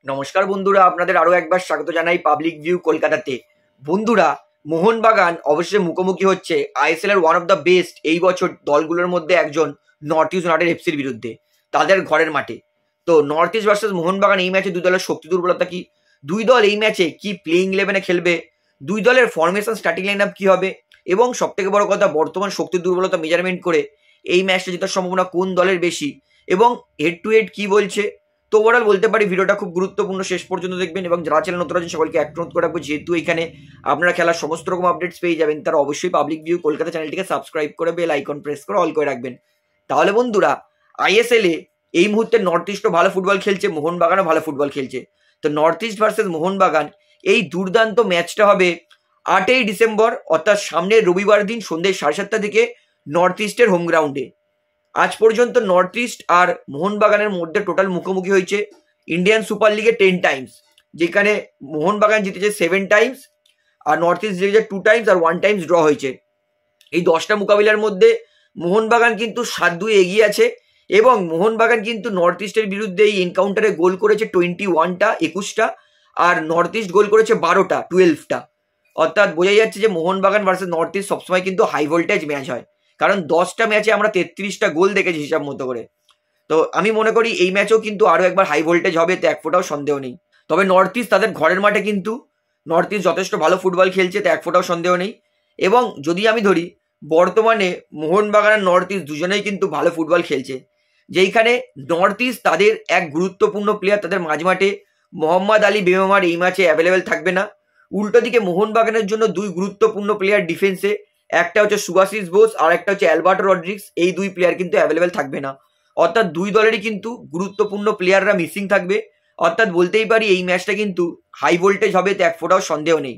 নমস্কার বন্ধুরা, আপনাদের আরো একবার স্বাগত জানাই পাবলিক ভিউ কলকাতাতে। বন্ধুরা, মোহনবাগান অবশ্যই মুখোমুখি হচ্ছে আইএসএল এর ওয়ান অফ দ্য বেস্ট এই বছর দলগুলোর মধ্যে একজন নর্থ ইস্ট ইউনাইটেড এফসির বিরুদ্ধে তাদের ঘরের মাঠে। তো নর্থ ইস্ট ভার্সেস মোহনবাগান এই ম্যাচে দুই দলের শক্তি দুর্বলতা কি, দুই দল এই ম্যাচে কি প্লেইং ইলেভেনে খেলবে, দুই দলের ফরমেশন স্টার্টিং লাইন আপ কি হবে, এবং সব থেকে বড় কথা বর্তমান শক্তি দুর্বলতা মেজারমেন্ট করে এই ম্যাচটা জেতার সম্ভাবনা কোন দলের বেশি এবং হেড টু হেড কি বলছে। তো ওভারঅল বলতে পারি ভিডিওটা খুব গুরুত্বপূর্ণ, শেষ পর্যন্ত দেখবেন। এবং যারা চ্যানেল নতুন আছেন সকলকে অনুরোধ করে রাখবো, যেহেতু এখানে আপনারা খেলার সমস্ত রকম আপডেটস পেয়ে যাবেন, তারা অবশ্যই পাবলিক ভিউ কলকাতা চ্যানেলটিকে সাবস্ক্রাইব করে বেল আইকন প্রেস করে অল করে রাখবেন। তাহলে বন্ধুরা, আইএসএল এ এই মুহূর্তে নর্থ ইস্টও ভালো ফুটবল খেলছে, মোহনবাগানও ভালো ফুটবল খেলছে। তো নর্থ ইস্ট ভার্সেস মোহনবাগান এই দুর্দান্ত ম্যাচটা হবে 8ই ডিসেম্বর, অর্থাৎ সামনের রবিবার দিন সন্ধ্যে 7:30 থেকে নর্থ ইস্টের হোম গ্রাউন্ডে। আজ পর্যন্ত নর্থ ইস্ট আর মোহনবাগানের মধ্যে টোটাল মুখোমুখি হয়েছে ইন্ডিয়ান সুপার লিগে 10 টাইমস, যেখানে মোহনবাগান জিতেছে 7 টাইমস আর নর্থ ইস্ট জিতেছে 2 টাইমস আর 1 টাইমস ড্র হয়েছে। এই 10টা মোকাবিলার মধ্যে মোহনবাগান কিন্তু 7-2 এগিয়ে আছে এবং মোহনবাগান কিন্তু নর্থ ইস্টের বিরুদ্ধে এই এনকাউন্টারে গোল করেছে 21টা 21টা, আর নর্থ ইস্ট গোল করেছে 12টা 12টা। অর্থাৎ বোঝা যাচ্ছে যে মোহনবাগান ভার্সেস নর্থ ইস্ট সবসময় কিন্তু হাই ভোল্টেজ ম্যাচ হয়, কারণ 10টা ম্যাচে আমরা 33টা গোল দেখেছি হিসাব মতো করে। তো আমি মনে করি এই ম্যাচেও কিন্তু আরও একবার হাই ভোল্টেজ হবে, তো এক ফোঁটাও সন্দেহ নেই। তবে নর্থ ইস্ট তাদের ঘরের মাঠে কিন্তু নর্থ ইস্ট যথেষ্ট ভালো ফুটবল খেলছে, তো এক ফোঁটাও সন্দেহ নেই। এবং যদি আমি ধরি বর্তমানে মোহনবাগান আর নর্থ ইস্ট দুজনেই কিন্তু ভালো ফুটবল খেলছে, যেইখানে নর্থ ইস্ট তাদের এক গুরুত্বপূর্ণ প্লেয়ার তাদের মাঝমাঠে মোহাম্মদ আলী বেমামার এই ম্যাচে অ্যাভেলেবেল থাকবে না। উল্টো দিকে মোহনবাগানের জন্য দুই গুরুত্বপূর্ণ প্লেয়ার ডিফেন্সে, একটা হচ্ছে সুভাশিস বোস আর একটা হচ্ছে অ্যালবার্টো রড্রিক্স, এই দুই প্লেয়ার কিন্তু অ্যাভেলেবেল থাকবে না। অর্থাৎ দুই দলেরই কিন্তু গুরুত্বপূর্ণ প্লেয়াররা মিসিং থাকবে। অর্থাৎ বলতেই পারি এই ম্যাচটা কিন্তু হাই ভোল্টেজ হবে, তো এক ফোঁটাও সন্দেহ নেই।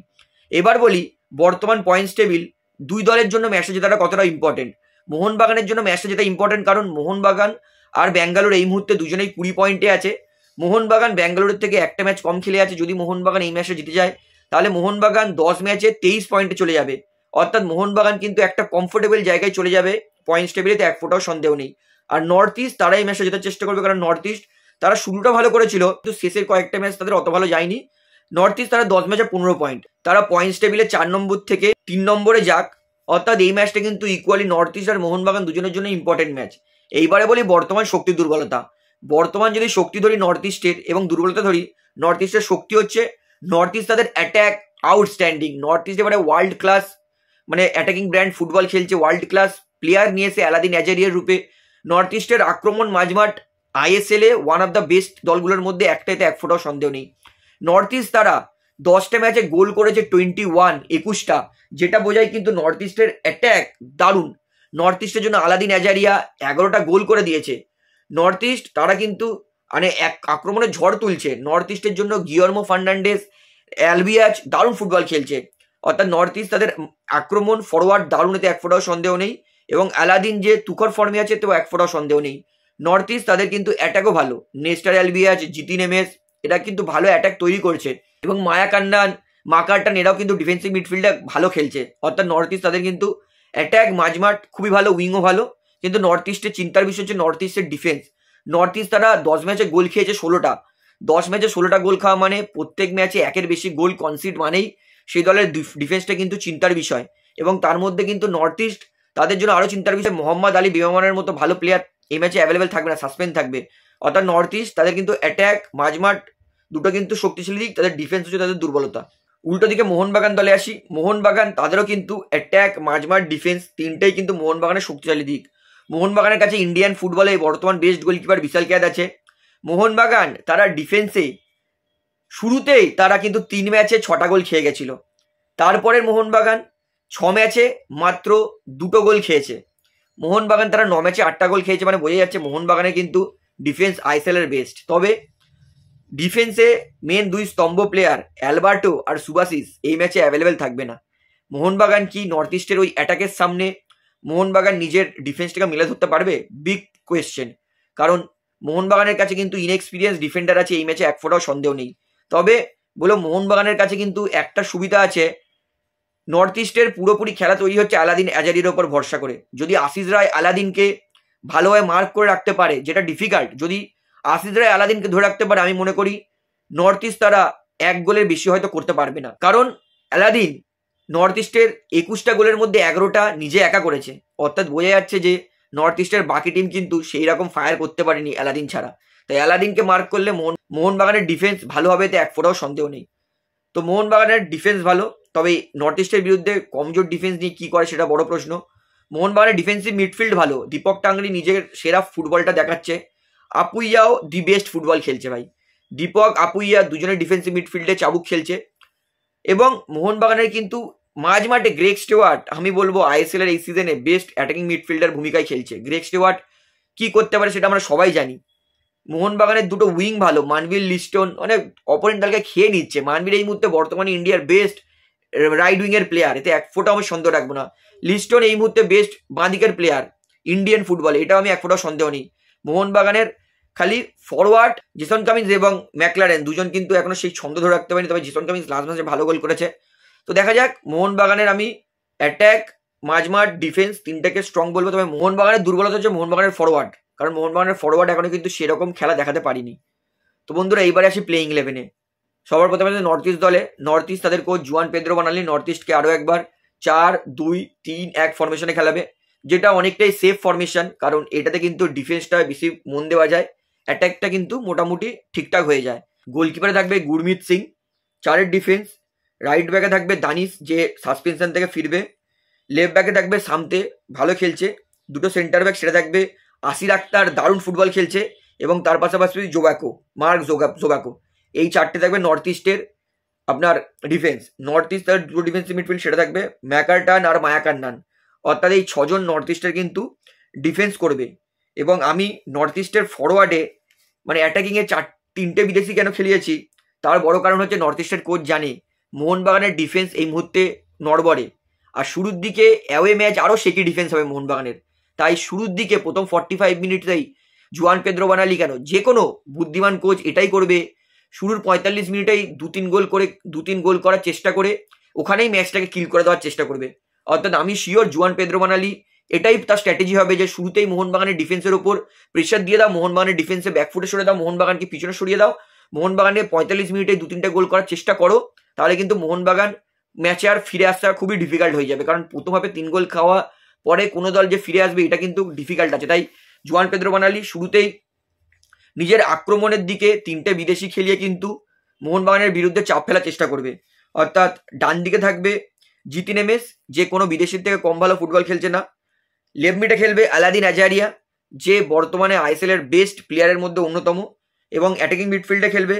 এবার বলি বর্তমান পয়েন্টস টেবিল দুই দলের জন্য ম্যাচটা জেতাটা কতটা ইম্পর্টেন্ট। মোহনবাগানের জন্য ম্যাচটা জেতা ইম্পর্টেন্ট, কারণ মোহনবাগান আর ব্যাঙ্গালোর এই মুহূর্তে দুজনেই 20 পয়েন্টে আছে। মোহনবাগান ব্যাঙ্গালোরের থেকে একটা ম্যাচ কম খেলে আছে। যদি মোহনবাগান এই ম্যাচটা জিতে যায় তাহলে মোহনবাগান 10 ম্যাচে 23 পয়েন্টে চলে যাবে। অর্থাৎ মোহনবাগান কিন্তু একটা কমফোর্টেবল জায়গায় চলে যাবে পয়েন্টস টেবিলে, তো এক ফোঁটাও সন্দেহ নেই। আর নর্থ ইস্ট তারা এই ম্যাচটা জেতার চেষ্টা করবে, কারণ নর্থ ইস্ট তারা শুরুটা ভালো করেছিল কিন্তু শেষের কয়েকটা ম্যাচ তাদের অত ভালো যায়নি। নর্থ ইস্ট তারা 10 ম্যাচে 15 পয়েন্ট, তারা পয়েন্টস টেবিলে 4 নম্বর থেকে 3 নম্বরে যাক। অর্থাৎ এই ম্যাচটা কিন্তু ইকুয়ালি নর্থ ইস্ট আর মোহনবাগান দুজনের জন্য ইম্পর্টেন্ট ম্যাচ। এইবারে বলি বর্তমান শক্তি দুর্বলতা। বর্তমান যদি শক্তি ধরি নর্থ ইস্টের এবং দুর্বলতা ধরি নর্থ ইস্টের, শক্তি হচ্ছে নর্থ ইস্ট তাদের অ্যাটাক আউটস্ট্যান্ডিং। নর্থ ইস্ট এবারে ওয়ার্ল্ড ক্লাস মানে অ্যাটাকিং ব্র্যান্ড ফুটবল খেলছে, ওয়ার্ল্ড ক্লাস প্লেয়ার নিয়েছে আলাদিন অ্যাজারিয়ার রূপে। নর্থ ইস্টের আক্রমণ মাঝমাঠ আইএসএল এ ওয়ান অফ দ্য বেস্ট দলগুলোর মধ্যে একটাইতে এক ফোঁটাও সন্দেহ নেই। নর্থ ইস্ট তারা 10টা ম্যাচে গোল করেছে 21 যেটা বোঝায় কিন্তু নর্থ ইস্টের অ্যাট্যাক দারুণ। নর্থ ইস্টের জন্য আলাদিন অ্যাজারিয়া 11টা গোল করে দিয়েছে। নর্থ ইস্ট তারা কিন্তু মানে এক আক্রমণে ঝড় তুলছে। নর্থ ইস্টের জন্য গিয়ার্মো ফার্নান্ডেস, অ্যালবিয়াজ দারুণ ফুটবল খেলছে। অর্থাৎ নর্থ ইস্ট তাদের আক্রমণ ফরওয়ার্ড দারুণ, এতে এক ফোঁটাও সন্দেহ নেই। এবং আলাদিন যে তুখর ফর্মে আছে তো এক ফোঁটাও সন্দেহ নেই। নর্থ ইস্ট তাদের কিন্তু অ্যাটাকও ভালো, নেস্টার অ্যালবিয়াজ, জিতিন এমএস এরা কিন্তু ভালো অ্যাটাক তৈরি করছে। এবং মায়া কান্নান, মাকারটান এরাও কিন্তু ডিফেন্সিভ মিডফিল্ডে ভালো খেলছে। অর্থাৎ নর্থ ইস্ট তাদের কিন্তু অ্যাটাক মাঝমাঠ খুবই ভালো, উইংও ভালো। কিন্তু নর্থ ইস্টের চিন্তার বিষয় হচ্ছে নর্থ ইস্টের ডিফেন্স। নর্থ ইস্ট তারা 10 ম্যাচে গোল খেয়েছে 16টা। 10 ম্যাচে 16টা গোল খাওয়া মানে প্রত্যেক ম্যাচে একের বেশি গোল কনসিড মানেই সেই দলের ডিফেন্সটা কিন্তু চিন্তার বিষয়। এবং তার মধ্যে কিন্তু নর্থ ইস্ট তাদের জন্য আরও চিন্তার বিষয় মোহাম্মদ আলী বেমামানের মতো ভালো প্লেয়ার এই ম্যাচে অ্যাভেলেবেল থাকবে না, সাসপেন্ড থাকবে। অর্থাৎ নর্থ ইস্ট তাদের কিন্তু অ্যাটাক মাঝমাঠ দুটো কিন্তু শক্তিশালী দিক, তাদের ডিফেন্স হচ্ছে তাদের দুর্বলতা। উল্টো দিকে মোহনবাগান দলে আসি। মোহনবাগান তাদেরও কিন্তু অ্যাটাক মাঝমাঠ ডিফেন্স তিনটেই কিন্তু মোহনবাগানের শক্তিশালী দিক। মোহনবাগানের কাছে ইন্ডিয়ান ফুটবলে বর্তমান বেস্ট গোলকিপার বিশাল ক্যাদ আছে। মোহনবাগান তারা ডিফেন্সে শুরুতেই তারা কিন্তু 3 ম্যাচে 6টা গোল খেয়ে গেছিল। তারপরে মোহনবাগান 6 ম্যাচে মাত্র 2টো গোল খেয়েছে। মোহনবাগান তারা 9 ম্যাচে 8টা গোল খেয়েছে, মানে বোঝা যাচ্ছে মোহনবাগানের কিন্তু ডিফেন্স আইএসএল এর বেস্ট। তবে ডিফেন্সে মেন দুই স্তম্ভ প্লেয়ার অ্যালবার্টো আর সুভাশিস এই ম্যাচে অ্যাভেলেবেল থাকবে না। মোহনবাগান কি নর্থ ইস্টের ওই অ্যাটাকের সামনে মোহনবাগান নিজের ডিফেন্সটাকে মেলে ধরতে পারবে? Big question. কারণ মোহনবাগানের কাছে কিন্তু ইনএক্সপিরিয়েন্স ডিফেন্ডার আছে, এই ম্যাচে এক ফোঁটাও সন্দেহ নেই। তবে বলো মোহনবাগানের কাছে কিন্তু একটা সুবিধা আছে, নর্থ ইস্টের পুরোপুরি খেলা তৈরি হচ্ছে আলাদিন অ্যাজারির ওপর ভরসা করে। যদি আশিস রায় আলাদিনকে ভালোভাবে মার্ক করে রাখতে পারে, যেটা ডিফিকাল্ট, যদি আশিস রায় আলাদিনকে ধরে রাখতে পারে, আমি মনে করি নর্থ ইস্ট তারা 1 গোলের বেশি হয়তো করতে পারবে না, কারণ অ্যালাদিন নর্থ ইস্টের 21টা গোলের মধ্যে 11টা নিজে একা করেছে। অর্থাৎ বোঝা যাচ্ছে যে নর্থ ইস্টের বাকি টিম কিন্তু সেই রকম ফায়ার করতে পারেনি অ্যালাদিন ছাড়া। তাই অ্যালাদিনকে মার্ক করলে মোহনবাগানের ডিফেন্স ভালো হবে, এতে এক ফোঁটাও সন্দেহ নেই। তো মোহনবাগানের ডিফেন্স ভালো, তবে নর্থ ইস্টের বিরুদ্ধে কমজোর ডিফেন্স নিয়ে কী করে সেটা বড় প্রশ্ন। মোহনবাগানের ডিফেন্সিভ মিডফিল্ড ভালো, দীপক টাংরি নিজের সেরা ফুটবলটা দেখাচ্ছে, আপুইয়াও দি বেস্ট ফুটবল খেলছে ভাই। দীপক আপুইয়া দুজনের ডিফেন্সিভ মিডফিল্ডে চাবুক খেলছে। এবং মোহনবাগানের কিন্তু মাঝমাঠে গ্রেগ স্টুয়ার্ট আমি বলবো আইএসএল এর এই সিজনে বেস্ট অ্যাটাকিং মিডফিল্ডার ভূমিকায় খেলছে। গ্রেগ স্টুয়ার্ট কি করতে পারে সেটা আমরা সবাই জানি। মোহনবাগানের দুটো উইং ভালো, মানবীর লিস্টন অনেক অপোনেন্ট দলকে খেয়ে নিচ্ছে। মানবীর এই মুহূর্তে বর্তমানে ইন্ডিয়ার বেস্ট রাইট উইং এর প্লেয়ার, এতে এক ফোঁটাও আমি সন্দেহ রাখবো না। লিস্টন এই মুহূর্তে বেস্ট বাঁদিকের প্লেয়ার ইন্ডিয়ান ফুটবলে, এটাও আমি এক ফোঁটাও সন্দেহ নেই। মোহনবাগানের খালি ফরওয়ার্ড জেসন কামিন্স এবং ম্যাকলারেন দুজন কিন্তু এখনো সেই ছন্দ ধরে রাখতে পারেনি, তবে জেসন কামিন্স লাস্ট ম্যাচে ভালো গোল করেছে। তো দেখা যাক, মোহনবাগানের আমি অ্যাটাক, মাঝমাঠ, ডিফেন্স তিনটাকে স্ট্রং বলবো। তবে মোহনবাগানের দুর্বলতা হচ্ছে মোহনবাগানের ফরওয়ার্ড, কারণ মোহনবাগানের ফরওয়ার্ড এখনো কিন্তু সেরকম খেলা দেখাতে পারিনি। তো বন্ধুরা এইবারে আসি প্লেইং 11-এ। সবার প্রথমে নর্থ ইস্ট দলে, নর্থ ইস্ট তাদের কোচ জুয়ান পেদ্রো বানালি নর্থ ইস্টকে আরও একবার 4-2-3-1 ফরমেশনে খেলাবে, যেটা অনেকটাই সেফ ফরমেশন, কারণ এটাতে কিন্তু ডিফেন্সটা বেশি মন দেওয়া যায়, অ্যাটাকটা কিন্তু মোটামুটি ঠিকঠাক হয়ে যায়। গোলকিপারে থাকবে গুরমিত সিং, 4-এর ডিফেন্স। রাইট ব্যাকে থাকবে দানিশ, যে সাসপেনশন থেকে ফিরবে। লেফট ব্যাকে থাকবে সামতে, ভালো খেলছে। দুটো সেন্টার ব্যাক, সেটা থাকবে আসির আক্তার, দারুণ ফুটবল খেলছে, এবং তার পাশাপাশি মার্ক জোবাকো। এই 4টে থাকবে নর্থ ইস্টের আপনার ডিফেন্স। নর্থ ইস্ট তার দুটো ডিফেন্সিভ মিডফিল্ড, সেটা থাকবে ম্যাকারটান আর মায়াকান্নান। অর্থাৎ এই 6জন নর্থ ইস্টের কিন্তু ডিফেন্স করবে। এবং আমি নর্থ ইস্টের ফরওয়ার্ডে মানে অ্যাটাকিংয়ে 3টে বিদেশি কেন খেলিয়েছি, তার বড় কারণ হচ্ছে নর্থ ইস্টের কোচ জানে মোহনবাগানের ডিফেন্স এই মুহূর্তে নড়বড়ে, আর শুরুর দিকে অ্যাওয়ে ম্যাচ আরও সেকি ডিফেন্স হবে মোহনবাগানের। তাই শুরুর দিকে প্রথম 45 মিনিটেই জুয়ান পেদ্রো বানালি কেন, যে কোনো বুদ্ধিমান কোচ এটাই করবে, শুরুর 45 মিনিটেই 2-3 গোল করার চেষ্টা করে ওখানেই ম্যাচটাকে কিল করে দেওয়ার চেষ্টা করবে। অর্থাৎ আমি শিওর জুয়ান পেদ্রো বানালি এটাই তার স্ট্র্যাটেজি হবে, যে শুরুতেই মোহনবাগানের ডিফেন্সের ওপর প্রেশার দিয়ে দাও, মোহনবাগানের ডিফেন্সে ব্যাকফুটে সরে দাও, মোহনবাগানকে পিছনে সরিয়ে দাও, মোহনবাগানের 45 মিনিটে 2-3টে গোল করার চেষ্টা করো। তাহলে কিন্তু মোহনবাগান ম্যাচে আর ফিরে আসা খুবই ডিফিকাল্ট হয়ে যাবে, কারণ প্রথমভাবে 3 গোল খাওয়া পরে কোনো দল যে ফিরে আসবে এটা কিন্তু ডিফিকাল্ট আছে। তাই জুয়ান পেদ্রো বানালি শুরুতেই নিজের আক্রমণের দিকে 3টে বিদেশি খেলিয়ে কিন্তু মোহনবাগানের বিরুদ্ধে চাপ ফেলার চেষ্টা করবে। অর্থাৎ ডান দিকে থাকবে জিতিন এমএস, যে কোনো বিদেশির থেকে কম ভালো ফুটবল খেলছে না। লেফট মিডে খেলবে আলাদিন আজারিয়া, যে বর্তমানে আইএসএল এর বেস্ট প্লেয়ারের মধ্যে অন্যতম, এবং অ্যাটাকিং মিডফিল্ডে খেলবে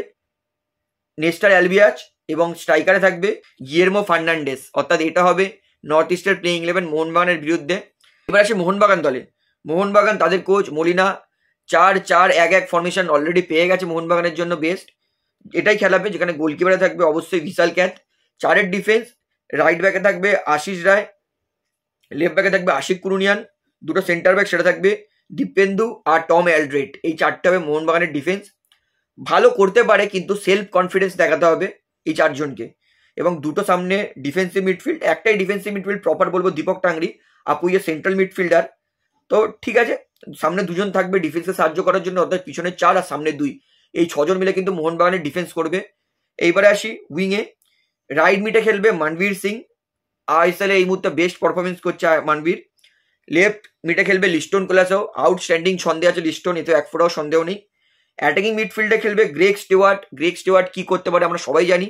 নেস্টার অ্যালবিয়াজ, এবং স্ট্রাইকারে থাকবে গিয়েরমো ফার্নান্ডেস। অর্থাৎ এটা হবে নর্থ ইস্টের প্লেইং 11 মোহনবাগানের বিরুদ্ধে। এবার আসে মোহনবাগান দলে। মোহনবাগান তাদের কোচ মলিনা 4-4-1-1 ফরমেশন অলরেডি পেয়ে গেছে মোহনবাগানের জন্য বেস্ট, এটাই খেলাবে, যেখানে গোলকিপারে থাকবে অবশ্যই ভিশাল ক্যাথ। 4-এর ডিফেন্স, রাইট ব্যাকে থাকবে আশিস রায়, লেফট ব্যাকে থাকবে আশিক কুরুনিয়ান, দুটো সেন্টার ব্যাক, সেটা থাকবে দীপেন্দু আর টম অ্যালড্রেট। এই 4টে হবে মোহনবাগানের ডিফেন্স। ভালো করতে পারে, কিন্তু সেলফ কনফিডেন্স দেখাতে হবে এই 4জনকে। এবং দুটো সামনে ডিফেন্সিভ মিডফিল্ড, একটাই ডিফেন্সিভ মিডফিল্ড প্রপার বলবো দীপক টাংরি, আপুইয়ে সেন্ট্রাল মিডফিল্ডার। তো ঠিক আছে, সামনে 2জন থাকবে ডিফেন্সে সাহায্য করার জন্য, অর্থাৎ পিছনে 4 আর সামনে 2, এই 6জন মিলে কিন্তু মোহনবাগানের ডিফেন্স করবে। এইবারে আসি উইংয়ে। রাইট মিডে খেলবে মানবীর সিং, আইএসএল এই মুহূর্তে বেস্ট পারফরমেন্স করছে মানবীর। লেফট মিডে খেলবে লিস্টন কোলাসো, আউটস্ট্যান্ডিং ছন্দে আছে লিস্টন, এতে এক ফোঁটাও সন্দেহ নেই। অ্যাটাকিং মিডফিল্ডে খেলবে গ্রেগ স্টুয়ার্ট কি করতে পারে আমরা সবাই জানি।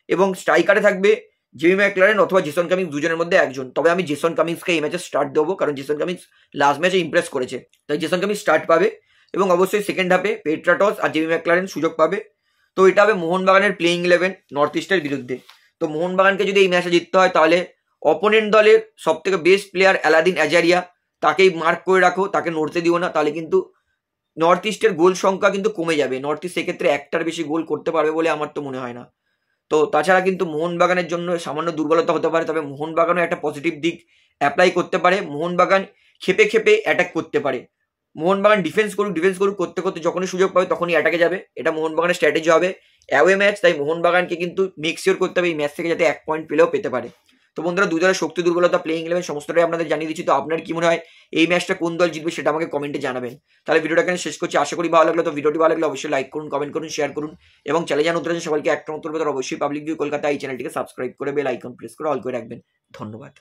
এবং স্ট্রাইকারে থাকবে জিমি ম্যাকলারেন অথবা জেসন কামিন্স, দুজনের মধ্যে একজন। তবে আমি জেসন কামিন্সকে এই ম্যাচে স্টার্ট দেবো, কারণ জেসন কামিন্স লাস্ট ম্যাচে ইমপ্রেস করেছে, তাই জেসন কামিন্স স্টার্ট পাবে। এবং অবশ্যই সেকেন্ড হাফে পেট্রাটস আর জিমি ম্যাকলারেন সুযোগ পাবে। তো এটা হবে মোহনবাগানের প্লেইং 11 নর্থ ইস্টের বিরুদ্ধে। তো মোহনবাগানকে যদি এই ম্যাচে জিততে হয়, তাহলে অপোনেন্ট দলের সব থেকে বেস্ট প্লেয়ার আলাদিন আজারিয়া, তাকেই মার্ক করে রাখো, তাকে নড়তে দিও না, তাহলে কিন্তু নর্থ ইস্টের গোল সংখ্যা কিন্তু কমে যাবে। নর্থ ইস্ট সেক্ষেত্রে একটার বেশি গোল করতে পারবে বলে আমার তো মনে হয় না। তো তাছাড়া কিন্তু মোহনবাগানের জন্য সামান্য দুর্বলতা হতে পারে, তবে মোহনবাগানও একটা পজিটিভ দিক অ্যাপ্লাই করতে পারে। মোহনবাগান খেপে খেপে অ্যাটাক করতে পারে। মোহনবাগান ডিফেন্স করুক করতে করতে যখনই সুযোগ পাবে তখনই অ্যাটাকে যাবে, এটা মোহনবাগানের স্ট্র্যাটেজি হবে। অ্যাওয়ে ম্যাচ, তাই মোহনবাগানকে কিন্তু মেক শিওর করতে হবে এই ম্যাচ থেকে যাতে 1 পয়েন্ট পেলেও পেতে পারে। তো বন্ধুরা, দুই দলের শক্তি দুর্বলতা, প্লেইং 11 সমস্তটাই আপনাদের জানিয়ে দিচ্ছি। তো আপনার কি মনে হয় এই ম্যাচটা কোন দল জিতবে সেটা আমাকে কমেন্টে জানাবেন। তাহলে ভিডিওটা এখানে শেষ করছি। আশা করি ভালো লাগলো। তো ভিডিওটি ভালো লাগলে অবশ্যই লাইক করুন, কমেন্ট করুন, শেয়ার করুন এবং চ্যানেলে যারা নতুন আছেন সবাইকে একটা নতুন অবশ্যই পাবলিক ভিউ কলকাতা এই চ্যানেলটিকে সাবস্ক্রাইব করে বেল আইকন প্রেস করে অল করে রাখবেন। ধন্যবাদ।